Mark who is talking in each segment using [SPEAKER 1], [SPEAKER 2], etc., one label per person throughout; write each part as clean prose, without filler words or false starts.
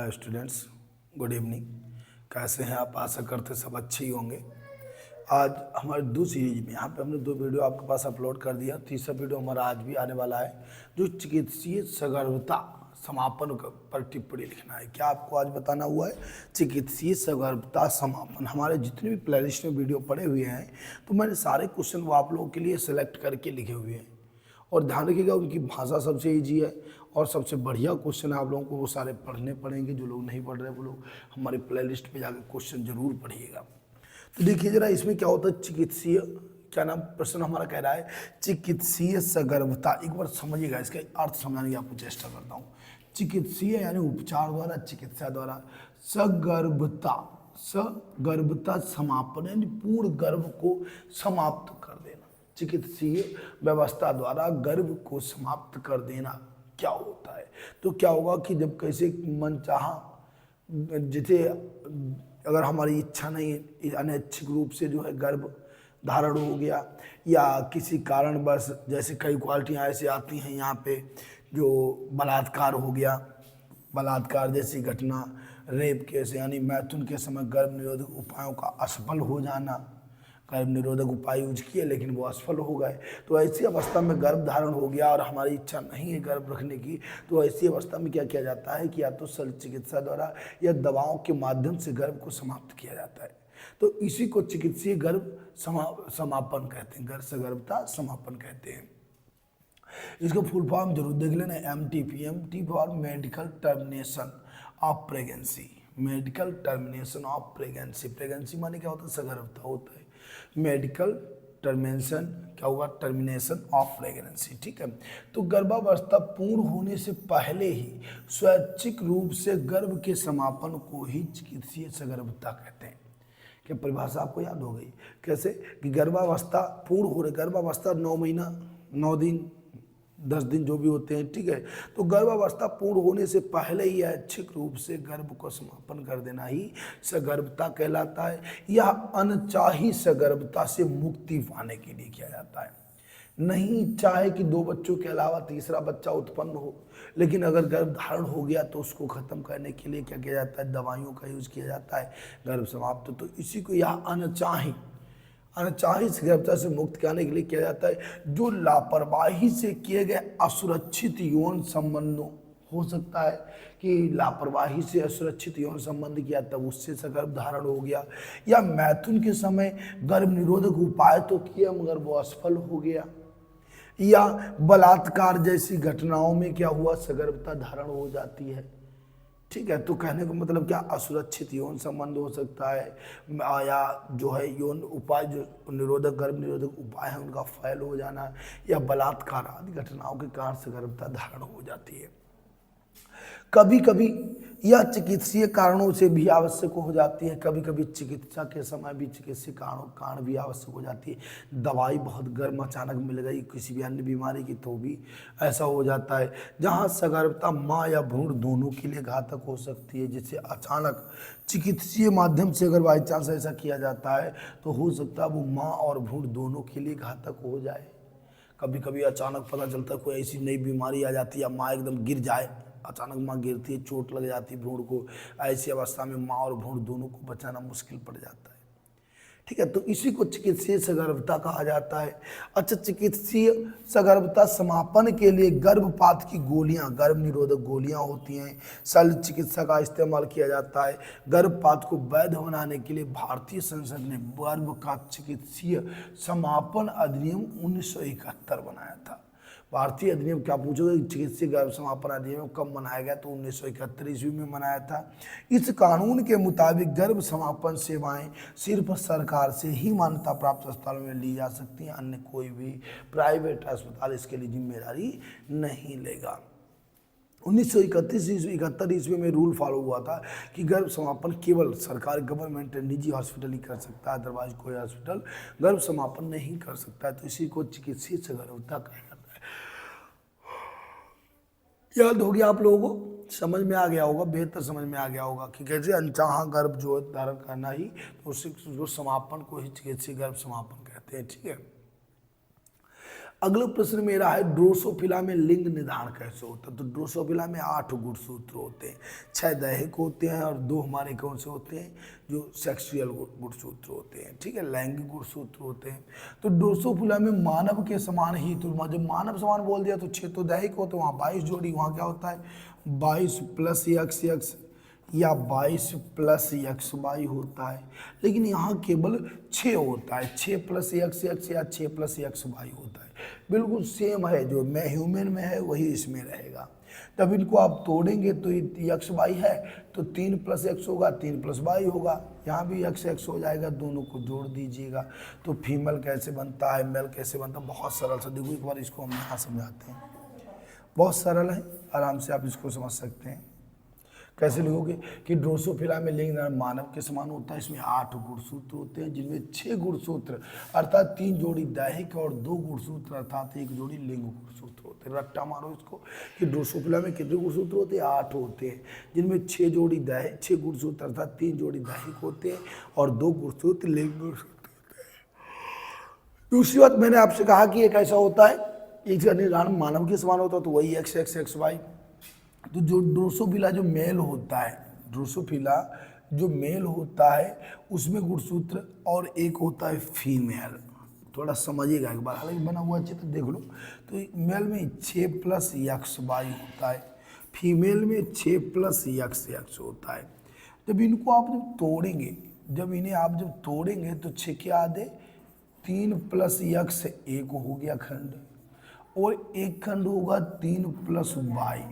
[SPEAKER 1] Hi students, good evening. कैसे हैं आप? आशा करते सब अच्छे ही होंगे। आज हमारे दूसरी सीरीज में यहाँ पे हमने 2 वीडियो आपके पास अपलोड कर दिया। तीसरा वीडियो हमारा आज भी आने वाला है, जो चिकित्सीय सगर्भता समापन पर टिप्पणी लिखना है। क्या आपको आज बताना हुआ है? चिकित्सीय सगर्भता समापन। हमारे जितने भी प्लेलिस्ट में वीडियो पड़े हुए हैं, तो मैंने सारे क्वेश्चन वो आप लोगों के लिए सेलेक्ट करके लिखे हुए हैं। और ध्यान रखिएगा, उनकी भाषा सबसे ईजी है और सबसे बढ़िया क्वेश्चन है। आप लोगों को वो सारे पढ़ने पड़ेंगे। जो लोग नहीं पढ़ रहे वो लोग हमारे प्लेलिस्ट पे जाकर क्वेश्चन जरूर पढ़िएगा। तो देखिए जरा, इसमें क्या होता है, चिकित्सीय, क्या नाम प्रश्न हमारा कह रहा है, चिकित्सीय सगर्भता। एक बार समझिएगा, इसका अर्थ समझाने की आपको चेष्टा करता हूँ। चिकित्सीय यानी उपचार द्वारा, चिकित्सा द्वारा, सगर्भता, सगर्भता समापन यानी पूर्ण गर्भ को समाप्त कर देना। चिकित्सीय व्यवस्था द्वारा गर्भ को समाप्त कर देना क्या होता है? तो क्या होगा कि जब कैसे मनचाहा, जैसे अगर हमारी इच्छा नहीं, अनैच्छिक रूप से जो है गर्भ धारण हो गया, या किसी कारणवश, जैसे कई क्वालिटियाँ ऐसी आती हैं यहाँ पे, जो बलात्कार हो गया, बलात्कार जैसी घटना, रेप केस यानी मैथुन के समय गर्भ निरोधक उपायों का असफल हो जाना। गर्भ निरोधक उपाय यूज किए लेकिन वो असफल हो गए, तो ऐसी अवस्था में गर्भ धारण हो गया और हमारी इच्छा नहीं है गर्भ रखने की, तो ऐसी अवस्था में क्या किया जाता है कि या तो शल्य चिकित्सा द्वारा या दवाओं के माध्यम से गर्भ को समाप्त किया जाता है। तो इसी को चिकित्सीय गर्भ समापन कहते हैं, गर्भ सगर्भता समापन कहते हैं। इसका फुल फॉर्म जरूर देख लेना, MTP for medical termination of pregnancy. Medical termination of pregnancy, pregnancy माने क्या होता है? सगर्भता होता है। मेडिकल टर्मिनेशन क्या होगा? Termination of pregnancy. ठीक है, तो गर्भावस्था पूर्ण होने से पहले ही स्वैच्छिक रूप से गर्भ के समापन को ही चिकित्सीय सगर्भता कहते हैं। क्या परिभाषा आपको याद हो गई? कैसे कि गर्भावस्था पूर्ण हो रही, गर्भावस्था 9 महीना 9 दिन 10 दिन जो भी होते हैं, ठीक है। तो गर्भावस्था पूर्ण होने से पहले ही ऐच्छिक रूप से गर्भ को समापन कर देना ही सगर्भता कहलाता है। यह अनचाही सगर्भता से मुक्ति पाने के लिए किया जाता है। नहीं चाहे कि 2 बच्चों के अलावा तीसरा बच्चा उत्पन्न हो, लेकिन अगर गर्भ धारण हो गया तो उसको खत्म करने के लिए क्या किया जाता है? दवाइयों का यूज किया जाता है, गर्भ समाप्त। तो इसी को यह अनचाही सगर्भता से मुक्त कराने के लिए किया जाता है। जो लापरवाही से किए गए असुरक्षित यौन संबंधों, हो सकता है कि लापरवाही से असुरक्षित यौन संबंध किया तब उससे सगर्भ धारण हो गया, या मैथुन के समय गर्भ निरोधक उपाय तो किया मगर वो असफल हो गया, या बलात्कार जैसी घटनाओं में क्या हुआ? सगर्भता धारण हो जाती है। ठीक है, तो कहने का मतलब क्या? असुरक्षित यौन संबंध हो सकता है, या जो है यौन उपाय, जो निरोधक गर्भ निरोधक उपाय है उनका फैल हो जाना, या बलात्कार आदि घटनाओं के कारण सगर्भता धारण हो जाती है। कभी कभी यह चिकित्सीय कारणों से भी आवश्यक हो जाती है। कभी कभी चिकित्सा के समय भी चिकित्सीय कारण भी आवश्यक हो जाती है। दवाई बहुत गर्म अचानक मिल गई किसी भी अन्य बीमारी की तो भी ऐसा हो जाता है। जहाँ सगर्भता माँ या भ्रूण दोनों के लिए घातक हो सकती है, जिससे अचानक चिकित्सीय माध्यम से अगर बाई चांस ऐसा किया जाता है तो हो सकता है वो माँ और भ्रूण दोनों के लिए घातक हो जाए। कभी कभी अचानक पता चलता है कोई ऐसी नई बीमारी आ जाती है, या माँ एकदम गिर जाए, अचानक माँ गिरती है, चोट लग जाती है भ्रूण को। ऐसी अवस्था में माँ और भ्रूण दोनों को बचाना मुश्किल पड़ जाता है। ठीक है, तो इसी को चिकित्सीय सगर्भता कहा जाता है। अच्छा, चिकित्सीय सगर्भता समापन के लिए गर्भपात की गोलियां, गर्भ निरोधक गोलियां होती हैं, शल्य चिकित्सा का इस्तेमाल किया जाता है। गर्भपात को वैध बनाने के लिए भारतीय संसद ने गर्भ का चिकित्सीय समापन अधिनियम 1971 बनाया था। भारतीय अधिनियम, क्या पूछोगे चिकित्सीय गर्भ समापन अधिनियम कब बनाया गया? तो 1971 ईस्वी में बनाया था। इस कानून के मुताबिक गर्भ समापन सेवाएं सिर्फ सरकार से ही मान्यता प्राप्त अस्पतालों में ली जा सकती हैं, अन्य कोई भी प्राइवेट अस्पताल इसके लिए जिम्मेदारी नहीं लेगा। 1971 ईस्वी में रूल फॉलो हुआ था कि गर्भ समापन केवल सरकार, गवर्नमेंट, निजी हॉस्पिटल ही कर सकता है, अदरवाइज कोई हॉस्पिटल गर्भ समापन नहीं कर सकता है। तो इसी को चिकित्सीय सगर्भता कहा जाता है। याद हो गया आप लोगों को? समझ में आ गया होगा, बेहतर समझ में आ गया होगा कि कैसे अनचाहा गर्भ जो धारण करना ही, तो उससे जो समापन को ही चिकित्सीय गर्भ समापन कहते हैं। ठीक है, अगला प्रश्न मेरा है ड्रोसोफिला में लिंग निर्धारण कैसे होता है। तो ड्रोसोफिला में 8 गुणसूत्र होते हैं, 6 दैहिक होते हैं और 2 हमारे कौन से होते हैं जो सेक्सुअल गुणसूत्र होते हैं, ठीक है, लैंगिक गुणसूत्र होते हैं। तो ड्रोसोफिला में मानव के समान ही, तो जब मानव समान बोल दिया तो 6 तो दैहिक होते हैं, वहाँ 22 जोड़ी, वहाँ क्या होता है 22 + x या 22 + xy होता है। लेकिन यहाँ केवल 6 होता है, 6 + x या 6 + xy होता है। बिल्कुल सेम है, जो मैं ह्यूमन में है वही इसमें रहेगा। तब इनको आप तोड़ेंगे तो एक्स वाई है तो 3 + x होगा, 3 + y होगा, यहाँ भी x हो जाएगा, दोनों को जोड़ दीजिएगा। तो फीमेल कैसे बनता है, मेल कैसे बनता है, बहुत सरल सा। देखो एक बार इसको हम यहाँ समझाते हैं, बहुत सरल है, आराम से आप इसको समझ सकते हैं। कैसे लिखोगे कि ड्रोसोफिला में लिंग मानव के समान होता है, इसमें 8 गुणसूत्र होते हैं, जिनमें 6 गुणसूत्र अर्थात 3 जोड़ी दैहिक और 2 गुणसूत्र अर्थात 1 जोड़ी लिंग गुणसूत्र होते हैं। रट्टा मारो इसको कि ड्रोसोफिला में कितने गुणसूत्र होते हैं, 8 होते हैं, जिनमें 6 जोड़ी दैहिक, 6 गुणसूत्र अर्थात 3 जोड़ी दैहिक होते हैं और 2 गुणसूत्र लिंग गुणसूत्र होते हैं। दूसरी बात मैंने आपसे कहा कि ये कैसा होता है, इसका निर्धारण मानव के समान होता है, तो वही x y। तो जो ड्रोसोफिला जो मेल होता है, ड्रोसोफिला जो मेल होता है उसमें गुणसूत्र और एक होता है फीमेल। थोड़ा समझिएगा एक बार, हालांकि बना हुआ चित्र देख लो। तो मेल में 6 + xy होता है, फीमेल में 6 + x होता है। जब इनको आप जब तोड़ेंगे, जब इन्हें आप जब तोड़ेंगे तो 6 के आधे 3 + x 1 हो गया खंड, और एक खंड होगा 3 + y।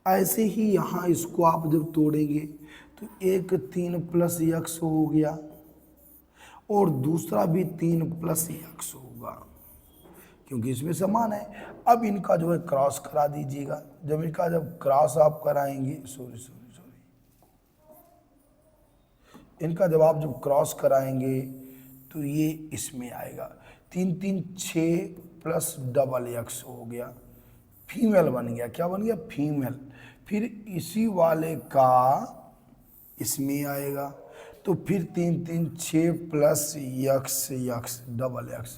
[SPEAKER 1] ऐसे ही यहाँ इसको आप जब तोड़ेंगे तो एक 3 + x हो गया और दूसरा भी 3 + x होगा, क्योंकि इसमें समान है। अब इनका जो है क्रॉस करा दीजिएगा। जब इनका जब क्रॉस आप कराएंगे, सॉरी, इनका जब आप जब क्रॉस कराएंगे तो ये इसमें आएगा 3 3 6 + x हो गया, फीमेल बन गया। क्या बन गया, फीमेल। फिर इसी वाले का इसमें आएगा, तो फिर 3 3 6 + x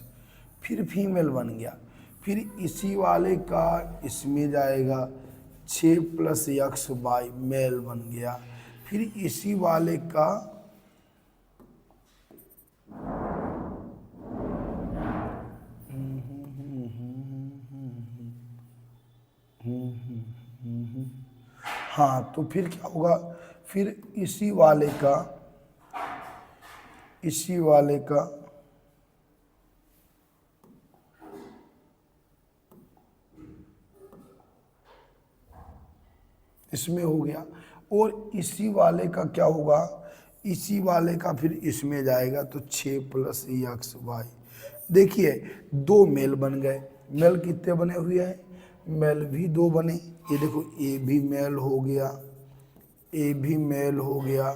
[SPEAKER 1] फिर फीमेल बन गया। फिर इसी वाले का इसमें जाएगा 6 + xy मेल बन गया। फिर इसी वाले का हाँ, तो फिर क्या होगा, फिर इसी वाले का इसमें हो गया, और इसी वाले का क्या होगा, इसी वाले का फिर इसमें जाएगा, तो 6 + xy। देखिए 2 मेल बन गए। मेल कितने बने हुए हैं, मेल भी 2 बने। ये देखो ए भी मेल हो गया, ए भी मेल हो गया,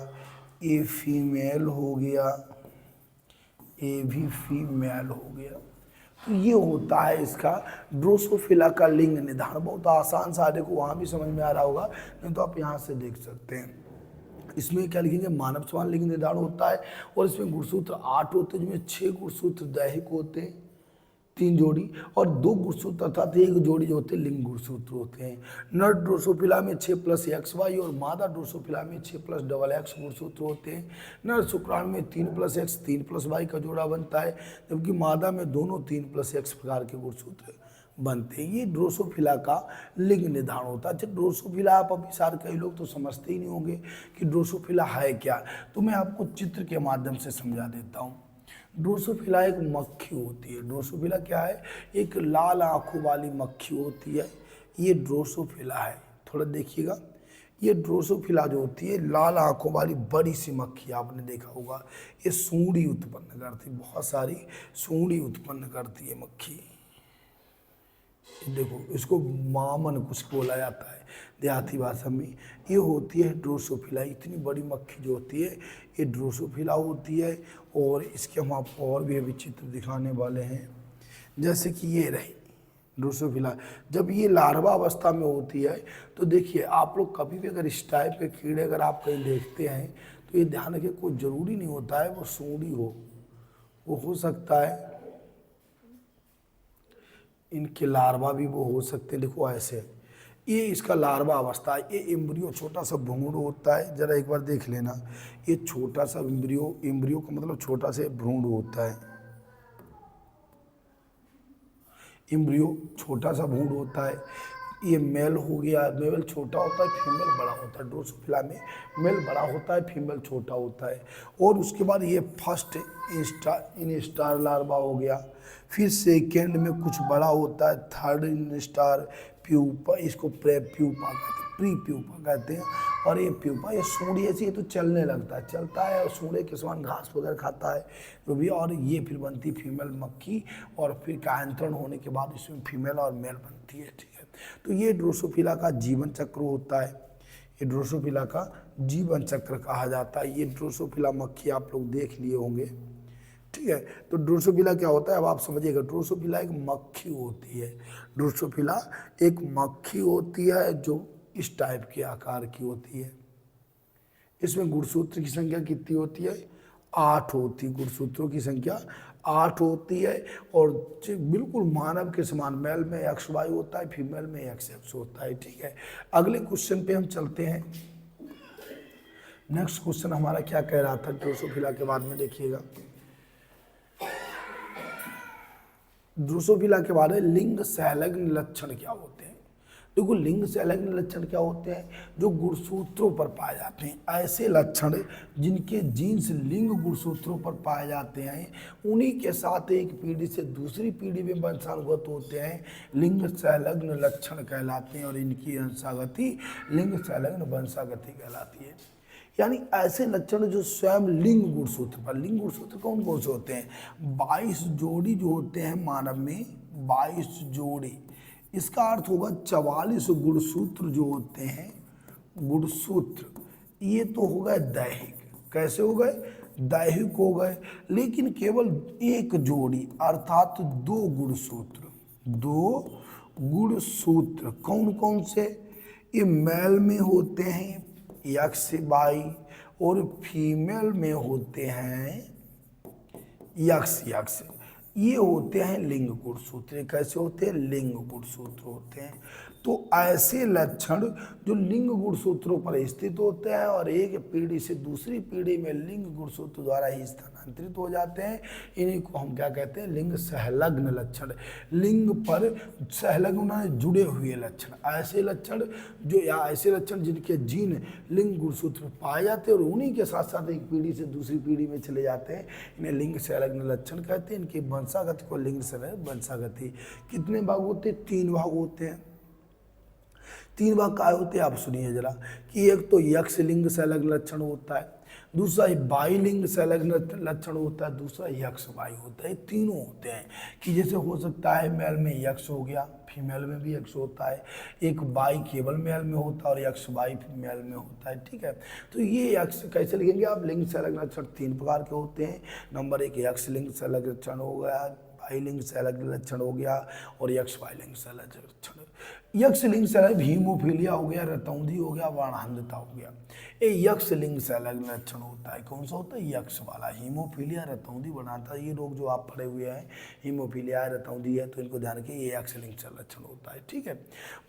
[SPEAKER 1] ए फीमेल हो गया, ए भी फीमेल हो गया। तो ये होता है इसका ड्रोसोफिला का लिंग निर्धारण। बहुत आसान सा, देखो वहाँ भी समझ में आ रहा होगा, नहीं तो आप यहाँ से देख सकते हैं। इसमें क्या लिखेंगे, मानव समान लिंग निर्धारण होता है, और इसमें गुणसूत्र 8 होते हैं, जिसमें 6 गुणसूत्र दैहिक होते हैं, 3 जोड़ी, और 2 गुणसूत्र अर्थात 1 जोड़ी जो होते हैं लिंग गुणसूत्र होते हैं। नर ड्रोसोफिला में 6 + xy और मादा ड्रोसोफिला में 6 + x गुणसूत्र होते हैं। नर शुक्राणु में 3 + x 3 + y का जोड़ा बनता है, जबकि मादा में दोनों 3 + x प्रकार के गुणसूत्र बनते हैं। ये ड्रोसोफिला का लिंग निर्धारण होता है। अच्छा, ड्रोसोफिला आप अभी सारे कई लोग तो समझते ही नहीं होंगे कि ड्रोसोफिला है क्या, तो मैं आपको चित्र के माध्यम से समझा देता हूँ। ड्रोसोफिला एक मक्खी होती है। ड्रोसोफिला क्या है, एक लाल आंखों वाली मक्खी होती है, ये ड्रोसोफिला है। थोड़ा देखिएगा, ये ड्रोसोफिला जो होती है लाल आंखों वाली बड़ी सी मक्खी, आपने देखा होगा, ये सूंडी उत्पन्न करती है, बहुत सारी सूंडी उत्पन्न करती है मक्खी। देखो इसको मामन कुछ बोला जाता है देहाती भाषा में। ये होती है ड्रोसोफिला। इतनी बड़ी मक्खी जो होती है ये ड्रोसोफिला होती है। और इसके हम आपको और भी अभी चित्र दिखाने वाले हैं, जैसे कि ये रही ड्रोसोफिला। जब ये लार्वा अवस्था में होती है तो देखिए आप लोग कभी भी अगर इस टाइप के कीड़े अगर आप कहीं देखते हैं तो ये ध्यान रखिए, कोई ज़रूरी नहीं होता है वो सूंडी हो, वो हो सकता है इनके लार्वा भी वो हो सकते हैं। देखो ऐसे ये इसका लार्वा अवस्था है। ये एम्ब्रियो छोटा सा भ्रूण होता है, जरा एक बार देख लेना। ये छोटा सा एम्ब्रियो, एम्ब्रियो का मतलब छोटा सा भ्रूण होता है। एम्ब्रियो छोटा सा भ्रूण होता है। ये मेल हो गया, मेल छोटा होता है, फीमेल बड़ा होता है। ड्रोसोफिला में मेल बड़ा होता है, फीमेल छोटा होता है। और उसके बाद ये फर्स्ट इंस्टार लार्वा हो गया। फिर सेकेंड में कुछ बड़ा होता है, थर्ड इंस्टार प्यूपा, इसको प्रे प्यूपा कहते हैं, प्री प्यूपा कहते हैं। और ये प्यूपा, ये सूंडी ऐसी, ये तो चलने लगता है, चलता है और सूंडे के समान घास वगैरह खाता है जो भी। और ये फिर बनती फीमेल मक्खी, और फिर कायांतरण होने के बाद इसमें फीमेल और मेल बनती है, ठीक है। तो ये ड्रोसोफिला का जीवन चक्र होता है। ये ड्रोसोफिला का जीवन चक्र कहा जाता है। ये ड्रोसोफिला मक्खी आप लोग देख लिए होंगे, ठीक है। तो ड्रोसोफिला क्या होता है अब आप समझिएगा। ड्रोसोफिला एक मक्खी होती है। ड्रोसोफिला एक मक्खी होती है जो इस टाइप के आकार की होती है। इसमें गुणसूत्र की संख्या कितनी होती है? 8 होती। गुणसूत्रों की संख्या 8 होती है। और बिल्कुल मानव के समान, मेल में XY होता है, फीमेल में XX होता है, ठीक है। अगले क्वेश्चन पे हम चलते हैं। नेक्स्ट क्वेश्चन हमारा क्या कह रहा था ड्रोसोफिला के बारे में, देखिएगा। ड्रोसोफिला के बारे में लिंग संलग्न लक्षण क्या होते हैं? देखो लिंग संलग्न लक्षण क्या होते हैं? जो गुणसूत्रों पर पाए जाते हैं, ऐसे लक्षण जिनके जीन्स लिंग गुणसूत्रों पर पाए जाते हैं, उन्हीं के साथ एक पीढ़ी से दूसरी पीढ़ी में वंशानुगत होते हैं, लिंग संलग्न लक्षण कहलाते हैं। और इनकी वंशागति लिंग संलग्न वंशागति कहलाती है। यानी ऐसे लक्षण जो स्वयं लिंग गुणसूत्र पर, लिंग गुणसूत्र कौन कौन से होते हैं? 22 जोड़ी जो होते हैं मानव में, 22 जोड़ी, इसका अर्थ होगा 44 गुणसूत्र जो होते हैं, गुणसूत्र, ये तो हो गए दैहिक। कैसे हो गए? दैहिक हो गए। लेकिन केवल एक जोड़ी अर्थात 2 गुणसूत्र, 2 गुणसूत्र कौन कौन से? ये मेल में होते हैं XY, और फीमेल में होते हैं XX। ये होते हैं लिंग गुणसूत्र। कैसे होते हैं? लिंग गुणसूत्र होते हैं। तो ऐसे लक्षण जो लिंग गुणसूत्रों पर स्थित होते हैं और एक पीढ़ी से दूसरी पीढ़ी में लिंग गुणसूत्र द्वारा ही स्थानांतरित हो जाते हैं, इन्हीं को हम क्या कहते हैं? लिंग संलग्न लक्षण। लिंग पर संलग्न जुड़े हुए लक्षण, ऐसे लक्षण जो, या ऐसे लक्षण जिनके जीन लिंग गुणसूत्र में पाए जाते हैं और उन्हीं के साथ साथ एक पीढ़ी से दूसरी पीढ़ी में चले जाते हैं, इन्हें लिंग संलग्न लक्षण कहते हैं। इनकी वंशागति को लिंग संलग्न वंशागति। कितने भाग होते हैं? 3 भाग होते हैं। 3 भाग काय होते हैं आप सुनिए जरा। कि एक तो यक्ष लिंग संलग्न लक्षण होता है, दूसरा बाई लिंग संलग्न लक्षण होता है, दूसरा यक्ष बाई होता है। तीनों होते हैं कि जैसे हो सकता है मेल में यक्ष हो गया, फीमेल में भी यक्ष होता है, एक बाई केवल मेल में होता है और यक्ष बाई फीमेल में होता है, ठीक है। तो ये यक्ष कैसे लिखेंगे आप? लिंग संलग्न लक्षण 3 प्रकार के होते हैं। नंबर 1 यक्ष लिंग संलग्न लक्षण हो गया, बाई लिंग संलग्न लक्षण हो गया, और यक्ष बाई लिंग संलग्न लक्षण। यक्ष लिंग संलग्न हीमोफीलिया हो गया, रतौंधी हो गया, वर्णांधता हो गया। ये यक्ष लिंग संलग्न लक्षण होता है। कौन सा होता है? यक्ष वाला। हीमोफीलिया, रतौंधी, वर्णांधता, ये रोग जो आप पढ़े हुए हैं, हीमोफीलिया है, रतौंधी है, तो इनको ध्यान रखिए, ये यक्ष लिंग संलग्न लक्षण होता है, ठीक है।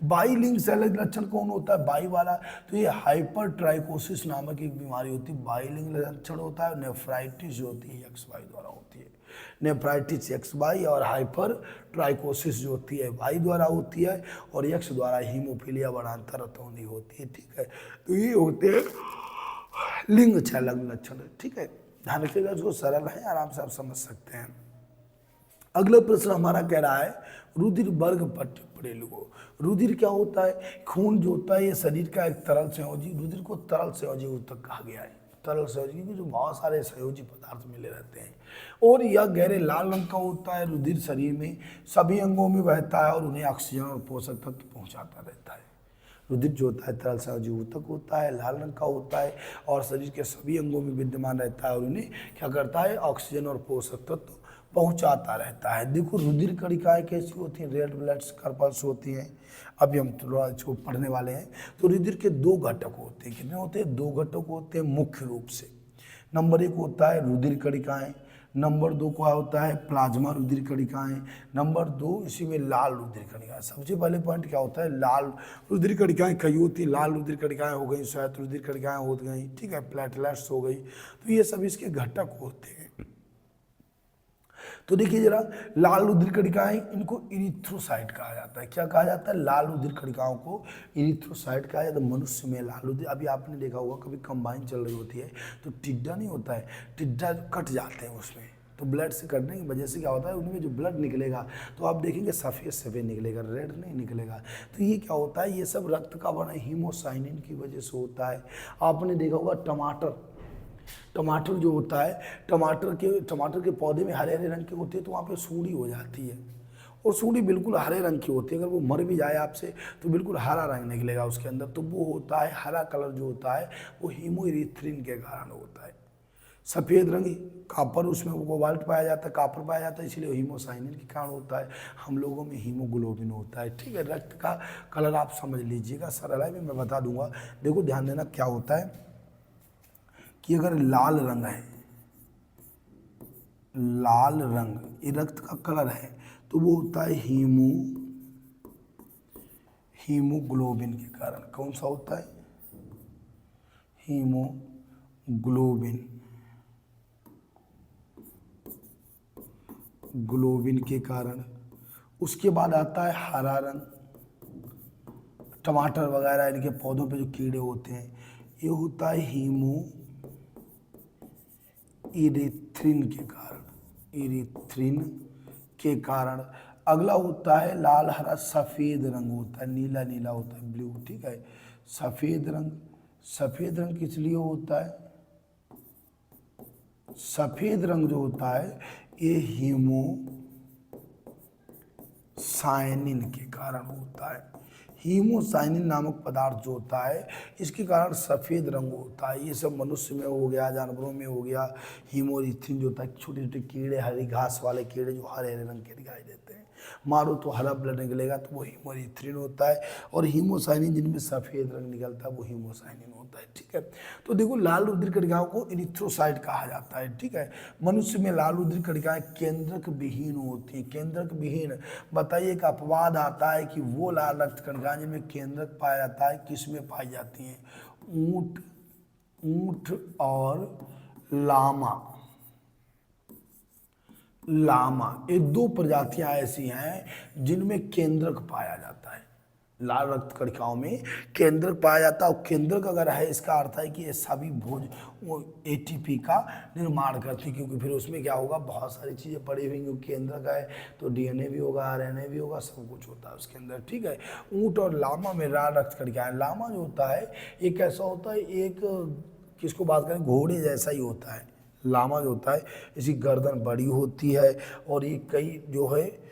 [SPEAKER 1] बाई लिंग संलग्न लक्षण कौन होता है? बाई वाला। तो ये हाइपर ट्राइकोसिस नामक एक बीमारी होती है, बाई लिंग लक्षण होता है। नेफ्राइटिस जो होती है यक्ष बाई द्वारा होती है। नेफ्राइटिस एक्स बाई, और हाइपर ट्राइकोसिस जो होती है वाई द्वारा होती है, और यक्ष द्वारा हीमोफीलिया, वर्णांधता, रतौंधी होती है, ठीक है। तो ये होते हैं लिंग संलग्न लक्षण, ठीक है। ध्यान रखिएगा, इसको सरल है, आराम से आप समझ सकते हैं। अगला प्रश्न हमारा कह रहा है रुधिर वर्ग पढ़े लोगों। रुधिर क्या होता है? खून जो होता है ये शरीर का एक तरल संयोजी, रुधिर को तरल संयोजी ऊतक कहा गया है। तरल संयोजी में जो बहुत सारे संयोजी पदार्थ मिले रहते हैं, और यह गहरे लाल रंग का होता है। रुधिर शरीर में सभी अंगों में बहता है और उन्हें ऑक्सीजन और पोषक तत्व पहुंचाता रहता है। रुधिर जो होता है तरल संयोजी ऊतक होता है, लाल रंग का होता है, और शरीर के सभी अंगों में विद्यमान रहता है और उन्हें क्या करता है? ऑक्सीजन और पोषक तत्व पहुंचाता रहता है। देखो रुधिर कणिकाएं कैसी होती हैं? रेड ब्लड कार्पल्स होती हैं। अभी हम थोड़ा इसको पढ़ने वाले हैं। तो रुधिर के 2 घटक होते हैं। कितने होते हैं? 2 घटक होते हैं मुख्य रूप से। नंबर 1 होता है रुधिर कणिकाएं, नंबर 2 क्या होता है, प्लाज्मा रुधिर कणिकाएं। नंबर 2 इसी में लाल रुधिर कणिकाएं। सबसे पहले पॉइंट क्या होता है, लाल रुधिर कणिकाएं कई होती है, लाल रुधिर कणिकाएं हो गई, श्वेत रुधिर कणिकाएं हो गई, ठीक है, प्लेटलेट्स हो गई, तो ये सब इसके घटक होते हैं। तो देखिए जरा, लाल रुधिर कणिकाएं, इनको इरिथ्रोसाइट कहा जाता है। क्या कहा जाता है, लाल रुधिर कणिकाओं को इरिथ्रोसाइट कहा जाता है। मनुष्य में लाल रुधिर, अभी आपने देखा होगा कभी कंबाइन चल रही होती है तो टिड्डा नहीं होता है, टिड्डा कट जाते हैं उसमें, तो ब्लड से कटने की वजह से क्या होता है, उनमें जो ब्लड निकलेगा तो आप देखेंगे सफ़ेद सफ़ेद निकलेगा, रेड नहीं निकलेगा। तो ये क्या होता है, ये सब रक्त का बना हीमोसाइनिन की वजह से होता है। आपने देखा होगा टमाटर जो होता है, टमाटर के पौधे में हरे हरे रंग के होते हैं, तो वहाँ पे सूंडी हो जाती है, और सूंडी बिल्कुल हरे रंग की होती है। अगर वो मर भी जाए आपसे तो बिल्कुल हरा रंग निकलेगा उसके अंदर। तो वो होता है, हरा कलर जो होता है वो हीमोइरिथ्रिन के कारण होता है। सफ़ेद रंग कापर, उसमें वो कोबाल्ट पाया जाता है, कापर पाया जाता है, इसलिए हीमोसाइनिन के कारण होता है। हम लोगों में हीमोग्लोबिन होता है, ठीक है। रक्त का कलर आप समझ लीजिएगा, सरल है, मैं बता दूंगा। देखो ध्यान देना, क्या होता है कि अगर लाल रंग है, लाल रंग ये रक्त का कलर है, तो वो होता है हीमोग्लोबिन के कारण। कौन सा होता है, ग्लोबिन के कारण। उसके बाद आता है हरा रंग, टमाटर वगैरह इनके पौधों पे जो कीड़े होते हैं, ये होता है इरिथ्रिन के कारण। अगला होता है लाल हरा सफ़ेद रंग होता है, नीला नीला होता है, ब्लू, ठीक है। सफ़ेद रंग किस लिए होता है, सफ़ेद रंग जो होता है ये हीमोसाइनिन के कारण होता है। हीमोसाइनिन नामक पदार्थ जो होता है इसके कारण सफ़ेद रंग होता है। ये सब मनुष्य में हो गया, जानवरों में हो गया। हीमोइरिथ्रिन जो होता है, छोटे छोटे कीड़े, हरी घास वाले कीड़े जो हरे हरे रंग के दिखाई देते हैं, मारो तो हरा ब्लड निकलेगा, तो वो हीमोइरिथ्रिन होता है। और हीमोसाइनिन जिनमें सफ़ेद रंग निकलता है वो हीमोसाइनिन होता है, ठीक है। तो देखो, लाल रुधिर कणिकाओं को इरिथ्रोसाइट कहा जाता है, ठीक है। मनुष्य में लाल रुधिर कणिकाएं केंद्रक विहीन होती हैं। केंद्रक विहीन, बताइए, एक अपवाद आता है कि वो लाल रक्त कणिकाएं जिनमें केंद्रक पाया जाता है, किस में पाई जाती हैं, ऊंट और लामा, ये दो प्रजातियां ऐसी हैं जिनमें केंद्रक पाया जाता है। लाल रक्त कणिकाओं में केंद्रक पाया जाता है, और केंद्रक अगर है इसका अर्थ है कि ये सभी भोज वो एटीपी का निर्माण करती है, क्योंकि फिर उसमें क्या होगा, बहुत सारी चीज़ें पड़ी हुई, क्योंकि केंद्रक है तो डीएनए भी होगा, आरएनए भी होगा, सब कुछ होता है उसके अंदर, ठीक है। ऊंट और लामा में लाल रक्त कणिकाएं। लामा जो होता है ये कैसा होता है, एक किसको बात करें, घोड़े जैसा ही होता है। लामा जो होता है इसकी गर्दन बड़ी होती है, और ये कई जो है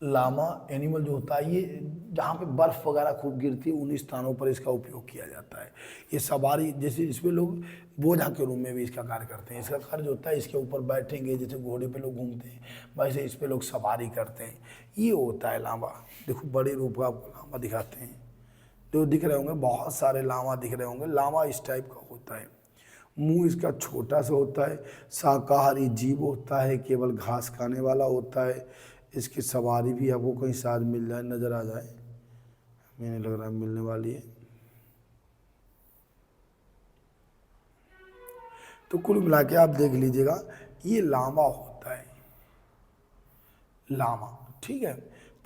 [SPEAKER 1] लामा एनिमल जो होता है, ये जहाँ पे बर्फ़ वगैरह खूब गिरती है उन स्थानों पर इसका उपयोग किया जाता है। ये सवारी, जैसे इसमें लोग बोझा के रूप में भी इसका कार्य करते हैं। इसका कार्य जो होता है, इसके ऊपर बैठेंगे, जैसे घोड़े पे लोग घूमते हैं वैसे इस पे लोग सवारी करते हैं, ये होता है लामा। देखो बड़े रूप का आपको लामा दिखाते हैं, जो दिख रहे होंगे, बहुत सारे लामा दिख रहे होंगे। लामा इस टाइप का होता है, मुंह इसका छोटा सा होता है, शाकाहारी जीव होता है, केवल घास खाने वाला होता है। इसकी सवारी भी आपको कहीं शायद मिल जाए, नज़र आ जाए, मैंने लग रहा है मिलने वाली है। तो कुल मिला के आप देख लीजिएगा, ये लामा होता है, लामा, ठीक है।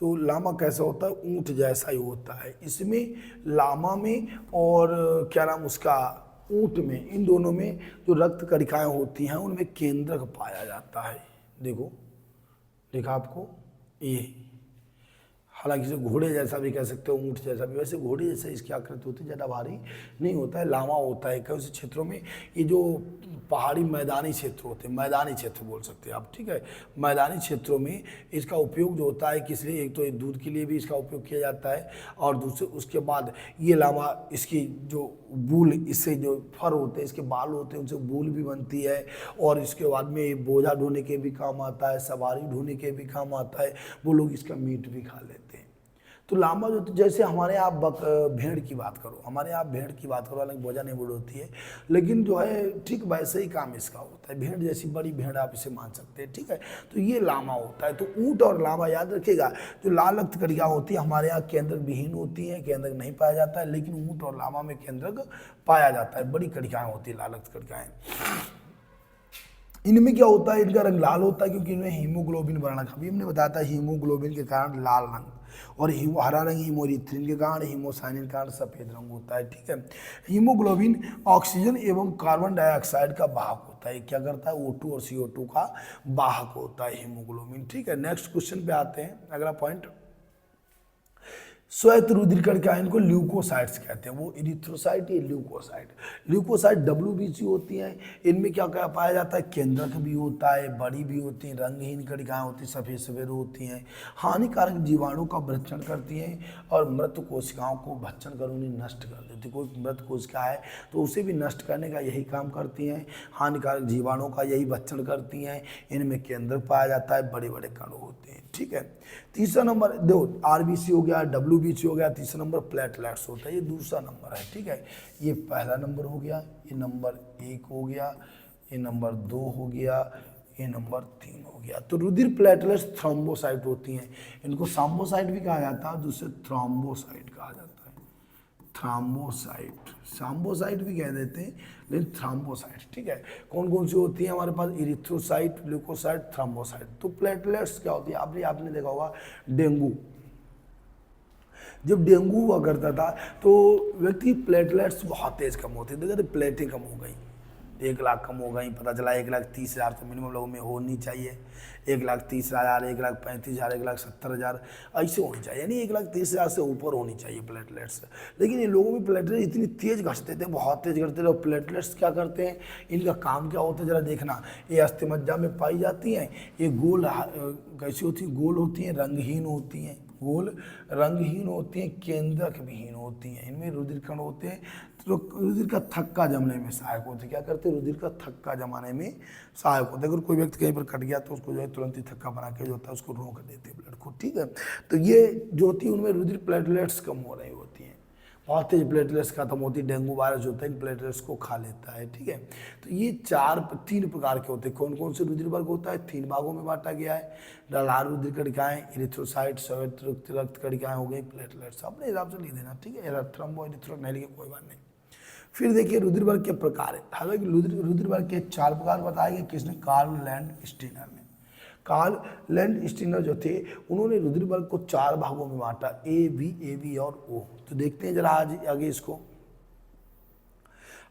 [SPEAKER 1] तो लामा कैसा होता है, ऊंट जैसा ही होता है। इसमें लामा में और क्या नाम उसका, ऊंट में, इन दोनों में जो रक्त कणिकाएं होती हैं उनमें केंद्रक पाया जाता है। देखो, देखा आपको, ये हालांकि इसे घोड़े जैसा भी कह सकते हो, ऊंट जैसा भी, वैसे घोड़े जैसा इसकी आकृति होती है, ज़्यादा भारी नहीं होता है। लामा होता है कई क्षेत्रों में, ये जो पहाड़ी मैदानी क्षेत्र होते हैं, मैदानी क्षेत्र बोल सकते हैं आप, ठीक है। मैदानी क्षेत्रों में इसका उपयोग जो होता है किस लिए, एक तो दूध के लिए भी इसका उपयोग किया जाता है, और दूसरे उसके बाद ये लामा, इसकी जो बूल, इससे जो फर होते हैं, इसके बाल होते हैं, उनसे बूल भी बनती है, और इसके बाद में बोझा ढोने के भी काम आता है, सवारी ढोने के भी काम आता है। वो लोग इसका मीट भी खा लेते हैं। तो लामा जो, जैसे हमारे यहाँ भेड़ की बात करो, हमारे यहाँ भेड़ की बात करो, हालांकि बोझा नहीं बड़ी होती है, लेकिन जो है ठीक वैसे ही काम इसका होता है। भेड़ जैसी बड़ी भेड़ आप इसे मान सकते हैं, ठीक है। तो ये लामा होता है। तो ऊँट और लामा याद रखिएगा। जो लाल रक्त कणिका होती है हमारे यहाँ केंद्रक विहीन होती है, केंद्रक नहीं पाया जाता है, लेकिन ऊँट और लामा में केंद्रक पाया जाता है। बड़ी कणिकाएं होती है लाल रक्त कणिकाएं। इनमें क्या होता है, इनका रंग लाल होता है क्योंकि इनमें हीमोग्लोबिन वर्णक, अभी हमने बताया था हीमोग्लोबिन के कारण लाल रंग, और हरा रंग हीमोरिथ्रिन के कारण, हीमोसाइनिन के कारण सफेद रंग होता है, ठीक है। हीमोग्लोबिन ऑक्सीजन एवं कार्बन डाइऑक्साइड का वाहक होता है। क्या करता है, O2 और CO2 का वाहक होता है हीमोग्लोबिन, ठीक है। नेक्स्ट क्वेश्चन पे आते हैं, अगला पॉइंट। श्वेत रुधिर कणिका, इनको ल्यूकोसाइट्स कहते हैं। वो इरिथ्रोसाइट, ये ल्यूकोसाइट। ल्यूकोसाइट WBC होती हैं। इनमें क्या क्या पाया जाता है, केंद्रक भी होता है, बड़ी भी होती हैं, रंगहीन कणिकाएं होती हैं, सफेद सफेद होती हैं, हानिकारक जीवाणु का भक्षण करती हैं और मृत कोशिकाओं को भक्षण कर उन्हें नष्ट कर देती है। कोई मृत कोशिका है तो उसे भी नष्ट करने का यही काम करती हैं, हानिकारक जीवाणुओं का यही भक्षण करती हैं। इनमें केंद्रक पाया जाता है, बड़े बड़े कण होते हैं, ठीक है। तीसरा नंबर देखो, RBC हो गया, WBC हो गया। तीसरा नंबर प्लेटलेट्स होता है, ये दूसरा नंबर है, ठीक है। ये पहला नंबर हो गया, ये नंबर 1 हो गया, ये नंबर 2 हो गया, ये नंबर 3 हो गया। तो रुधिर प्लेटलेट्स थ्रोम्बोसाइट होती हैं। इनको साम्बोसाइट भी कहा जाता है, दूसरे थ्रोम्बोसाइट कहा जाता है। थ्रोम्बोसाइट, साम्बोसाइट भी कह देते हैं, लेकिन थ्रोम्बोसाइट, ठीक है। कौन कौन सी होती है हमारे पास, इरिथ्रोसाइट, ल्यूकोसाइट, थ्रोम्बोसाइट। तो प्लेटलेट्स क्या होती है, आपने देखा होगा डेंगू, जब डेंगू हुआ करता था तो व्यक्ति प्लेटलेट्स बहुत तेज कम होते थे, प्लेटें कम हो गई, 1 लाख कम हो गई। पता चला 1,30,000 तो मिनिमम लोगों में होनी चाहिए, 1,30,000, 1,35,000, 1,70,000 ऐसे होनी चाहिए, यानी 1,30,000 से ऊपर होनी चाहिए प्लेटलेट्स। लेकिन इन लोगों में प्लेटलेट्स इतनी तेज घटते थे, बहुत तेज घटते थे। और प्लेटलेट्स क्या करते हैं, इनका काम क्या होता है जरा देखना। ये अस्थिमज्जा में पाई जाती हैं, ये गोल कैसी होती हैं, गोल होती हैं, रंगहीन होती हैं, गोल रंगहीन होती हैं, केंद्रक विहीन होती हैं। इनमें रुधिर कण होते हैं, तो रुधिर का थक्का जमने में सहायक होते हैं। क्या करते हैं, रुधिर का थक्का जमाने में सहायक होते हैं। अगर कोई व्यक्ति कहीं पर कट गया तो उसको जो है तुरंत ही थक्का बना के जो होता है उसको रोक देते हैं ब्लड को, ठीक है। तो ये जो होती है उनमें रुधिर प्लेटलेट्स कम हो रही होती हैं, बहुत तेज प्लेटलेट्स खत्म होती है। डेंगू वायरस जो होता है इन प्लेटलेट्स को खा लेता है, ठीक है। तो ये 3 प्रकार के होते हैं। कौन कौन से रुधिर वर्ग होता है, 3 भागों में बांटा गया है। लाल रुधिर कणिकाएं, इरिथ्रोसाइट, श्वेत रक्त कणिकाएं हो गई, प्लेटलेट्स अपने हिसाब से लिख देना, ठीक है। थ्रोम्बो इरिथ्रो नहीं लिखे कोई बात नहीं। फिर देखिए रुधिर वर्ग के प्रकार है। हालांकि रुधिर वर्ग के 4 प्रकार बताए गए, किसने, कार्ल लैंड-स्टीनर ने। कार्ल लैंड-स्टीनर जो थे उन्होंने रुधिर वर्ग को 4 भागों में बांटा, AB और O। तो देखते हैं जरा आज आगे इसको।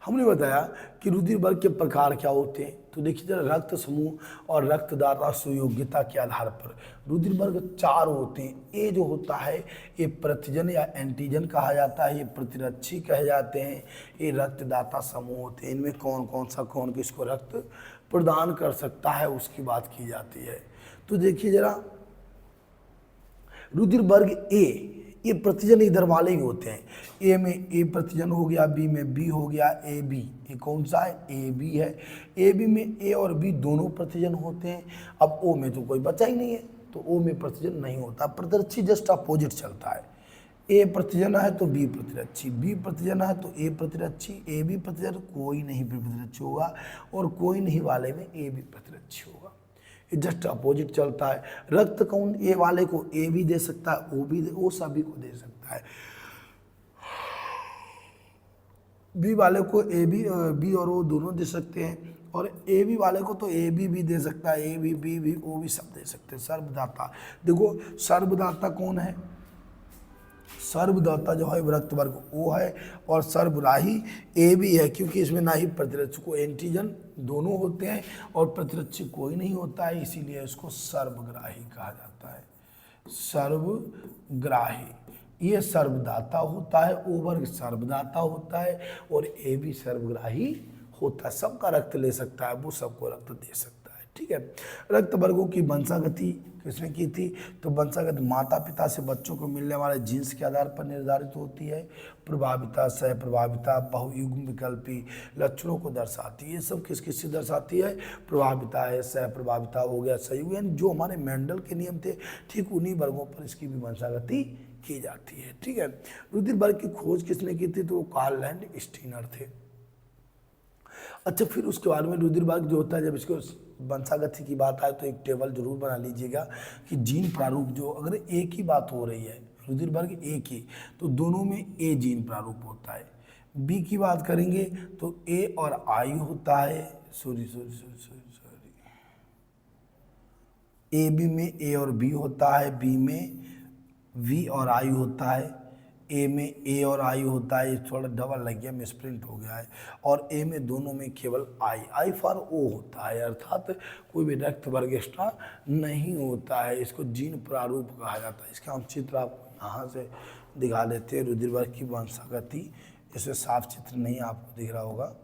[SPEAKER 1] हमने बताया कि रुधिर वर्ग के प्रकार क्या होते हैं। तो देखिए जरा, रक्त समूह और रक्तदाता सुयोग्यता के आधार पर रुधिर वर्ग 4 होते हैं। ए जो होता है ये प्रतिजन या एंटीजन कहा जाता है, ये प्रतिरक्षी कहे जाते हैं, ये रक्तदाता समूह होते हैं। इनमें कौन कौन सा कौन किसको रक्त प्रदान कर सकता है उसकी बात की जाती है। तो देखिए जरा, रुधिर वर्ग ए, ये प्रतिजन इधर वाले ही होते हैं। ए में ए प्रतिजन हो गया, बी में बी हो गया, ए बी, ये कौन सा है, ए बी है। ए बी में ए और बी दोनों प्रतिजन होते हैं। अब ओ में तो कोई बचा ही नहीं है, तो ओ में प्रतिजन नहीं होता, प्रतिरक्षी जस्ट अपोजिट चलता है। ए प्रतिजन है तो बी प्रतिरक्षी, बी प्रतिजन है तो ए प्रतिरक्षी, ए बी प्रतिजन कोई नहीं प्रतिरक्षी होगा, और कोई नहीं वाले में ए बी प्रतिरक्षी होगा। जस्ट अपोजिट चलता है। रक्त कौन, ए वाले को ए भी दे सकता है, ओ भी ओ सभी को दे सकता है। बी वाले को ए बी, बी और ओ दोनों दे सकते हैं, और ए बी वाले को तो ए बी भी दे सकता है, ए बी बी भी ओ भी सब दे सकते हैं। सर्वदाता, देखो सर्वदाता कौन है, सर्वदाता जो है रक्त वर्ग ओ है, और सर्वग्राही ए भी है, क्योंकि इसमें ना ही प्रतिरक्षी को एंटीजन दोनों होते हैं और प्रतिरक्षी कोई नहीं होता है, इसीलिए इसको सर्वग्राही कहा जाता है। सर्वग्राही, ये सर्वदाता होता है, ओ वर्ग सर्वदाता होता है, और ए भी सर्वग्राही होता है। सबका रक्त ले सकता है, वो सबको रक्त दे सकता है, ठीक है। रक्त वर्गों की वंशागति किसने की थी? तो वंशागत माता पिता से बच्चों को मिलने वाले जीन्स के आधार पर निर्धारित होती है। प्रभाविता, सह प्रभाविता, बहुयुग्म विकल्पी लक्षणों को दर्शाती है। ये सब किस किस से दर्शाती है? प्रभाविता है, सह प्रभाविता हो गया, सहयुग, यानी जो हमारे मेंडल के नियम थे ठीक उन्हीं वर्गों पर इसकी भी वंशागति की जाती है। ठीक है। रुधिर वर्ग की खोज किसने की थी? तो वो कार्ल लैंडस्टीनर थे। अच्छा, फिर उसके बाद में रुधिर वर्ग जो होता है, जब इसको वंशागति की बात आए तो एक टेबल जरूर बना लीजिएगा कि जीन प्रारूप जो, अगर ए की बात हो रही है, रुधिर वर्ग ए की, तो दोनों में ए जीन प्रारूप होता है। बी की बात करेंगे तो ए और आई होता है, sorry sorry sorry sorry sorry, A B में ए और बी होता है, बी में वी और आई होता है, ए में ए और आई होता है, थोड़ा डबल लग गया, मिसप्रिंट हो गया है, और ए में दोनों में केवल आई, आई फॉर ओ होता है, अर्थात कोई भी रक्त वर्ग एक्स्ट्रा नहीं होता है। इसको जीन प्रारूप कहा जाता है। इसका हम चित्र आपको यहाँ से दिखा देते हैं, रुधिर वर्ग की वंशागति। इससे साफ चित्र नहीं आपको दिख रहा होगा।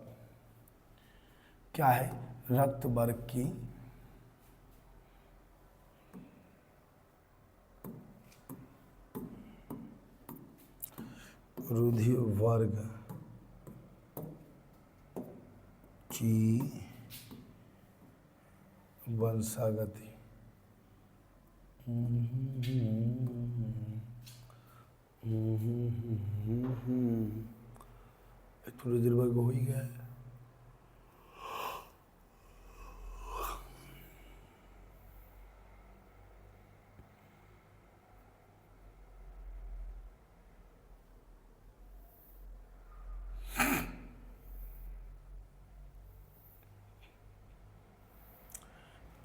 [SPEAKER 1] क्या है? रक्त वर्ग की रुधिर वर्ग की वंशागति। तो रुधिर वर्ग हो ही गया है।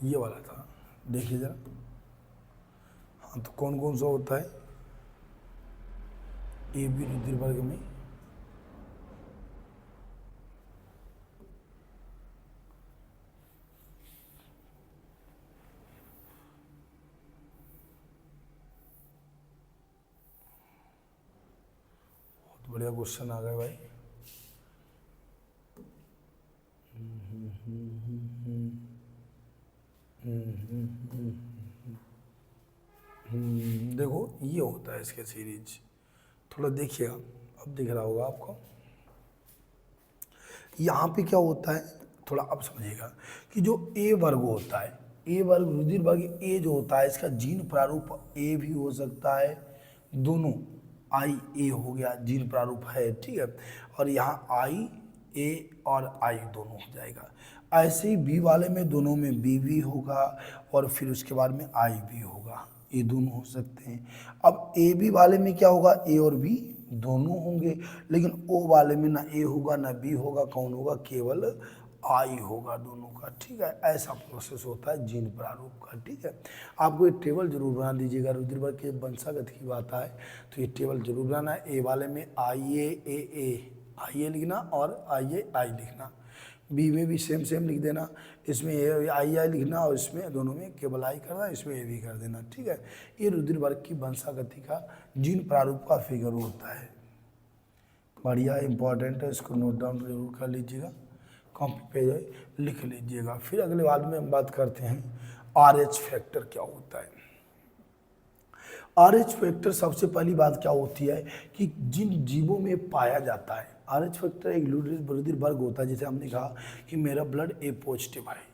[SPEAKER 1] ये वाला था, देखिए जरा। हाँ, तो कौन कौन सा होता है? ए बी रुधिर वर्ग में बहुत बढ़िया क्वेश्चन आ गए भाई। देखो ये होता है इसके सीरीज, थोड़ा देखिएगा, अब दिख रहा होगा आपको। यहाँ पे क्या होता है, थोड़ा अब समझिएगा कि जो ए वर्ग होता है, ए वर्ग रुधिर वर्ग ए जो होता है, इसका जीन प्रारूप ए भी हो सकता है, दोनों आई ए हो गया, जीन प्रारूप है, ठीक है। और यहाँ आई ए और आई दोनों हो जाएगा। ऐसे ही बी वाले में दोनों में बी भी होगा, और फिर उसके बाद में आई भी होगा, ये दोनों हो सकते हैं। अब ए बी वाले में क्या होगा? ए और बी दोनों होंगे, लेकिन ओ वाले में ना ए होगा ना बी होगा, कौन होगा? केवल आई होगा दोनों का, ठीक है। ऐसा प्रोसेस होता है जीन प्रारूप का, ठीक है। आपको एक टेबल जरूर बना दीजिएगा, रुधिर वर्ग के वंशागत की बात आए तो ये टेबल जरूर बनाना है। ए वाले में आई ए लिखना और आई लिखना, बी में भी सेम सेम लिख देना, इसमें ए आई लिखना और इसमें दोनों में केवल आई करना, इसमें ए भी कर देना, ठीक है। ये रुधिर वर्ग की वंशागति का जीन प्रारूप का फिगर होता है। बढ़िया इंपॉर्टेंट है, इसको नोट डाउन जरूर कर लीजिएगा, कॉपी पे लिख लीजिएगा। फिर अगले बाद में हम बात करते हैं RH फैक्टर क्या होता है। RH फैक्टर सबसे पहली बात क्या होती है कि जिन जीवों में पाया जाता है, RH फैक्टर एक रुधिर वर्ग होता है। जैसे हमने कहा कि मेरा ब्लड ए पॉजिटिव है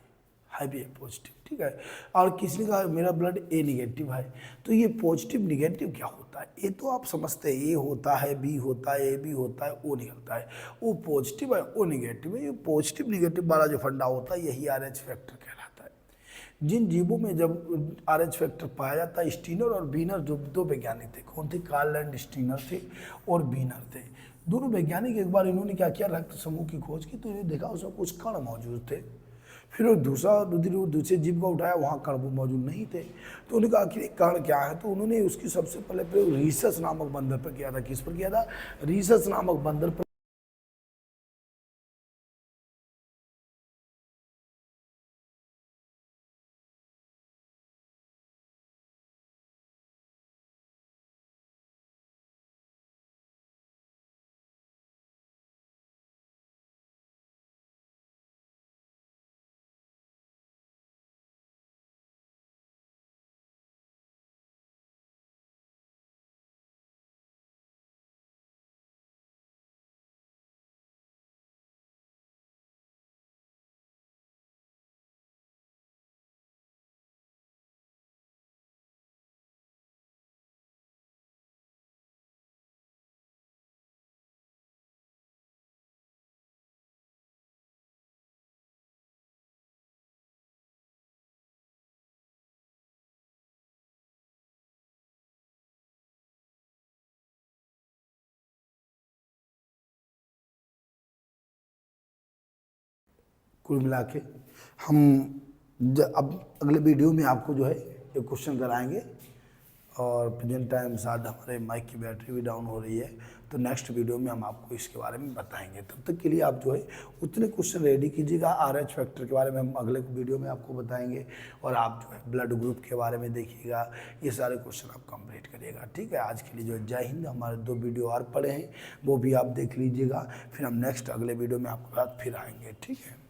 [SPEAKER 1] भी ए पॉजिटिव, ठीक है, और किसी ने कहा मेरा ब्लड ए निगेटिव है, तो ये पॉजिटिव निगेटिव क्या होता है? ये तो आप समझते हैं, ए होता है, बी होता है, ए बी होता है, ओ निकलता है, ओ पॉजिटिव है, ओ निगेटिव है। ये पॉजिटिव निगेटिव वाला जो फंडा होता है यही RH फैक्टर कहलाता है। जिन जीवों में जब RH फैक्टर पाया जाता है, स्टीनर और बीनर जो दो वैज्ञानिक थे, कौन थे? कार्ल लैंडस्टीनर थे और बीनर थे। दोनों वैज्ञानिक एक बार इन्होंने क्या किया, रक्त समूह की खोज की, तो इन्हें देखा उसमें कुछ कण मौजूद थे। फिर वो दूसरे जीव को उठाया, वहाँ कण वो मौजूद नहीं थे, तो उन्होंने कहा कि कण क्या है, तो उन्होंने उसकी सबसे पहले प्रयोग रीसस नामक बंदर पर किया था। किस पर किया था? रीसस नामक बंदर पर। कुल मिला के हम अब अगले वीडियो में आपको जो है एक क्वेश्चन कराएंगे। और प्रेजेंट टाइम साथ हमारे माइक की बैटरी भी डाउन हो रही है, तो नेक्स्ट वीडियो में हम आपको इसके बारे में बताएंगे। तब तक के लिए आप जो है उतने क्वेश्चन रेडी कीजिएगा। RH फैक्टर के बारे में हम अगले वीडियो में आपको बताएंगे, और आप जो है ब्लड ग्रुप के बारे में देखिएगा। ये सारे क्वेश्चन आप कंप्लीट करिएगा, ठीक है। आज के लिए जो जय हिंद। हमारे 2 वीडियो और पड़े हैं, वो भी आप देख लीजिएगा। फिर हम नेक्स्ट अगले वीडियो में आपके साथ फिर आएंगे, ठीक है।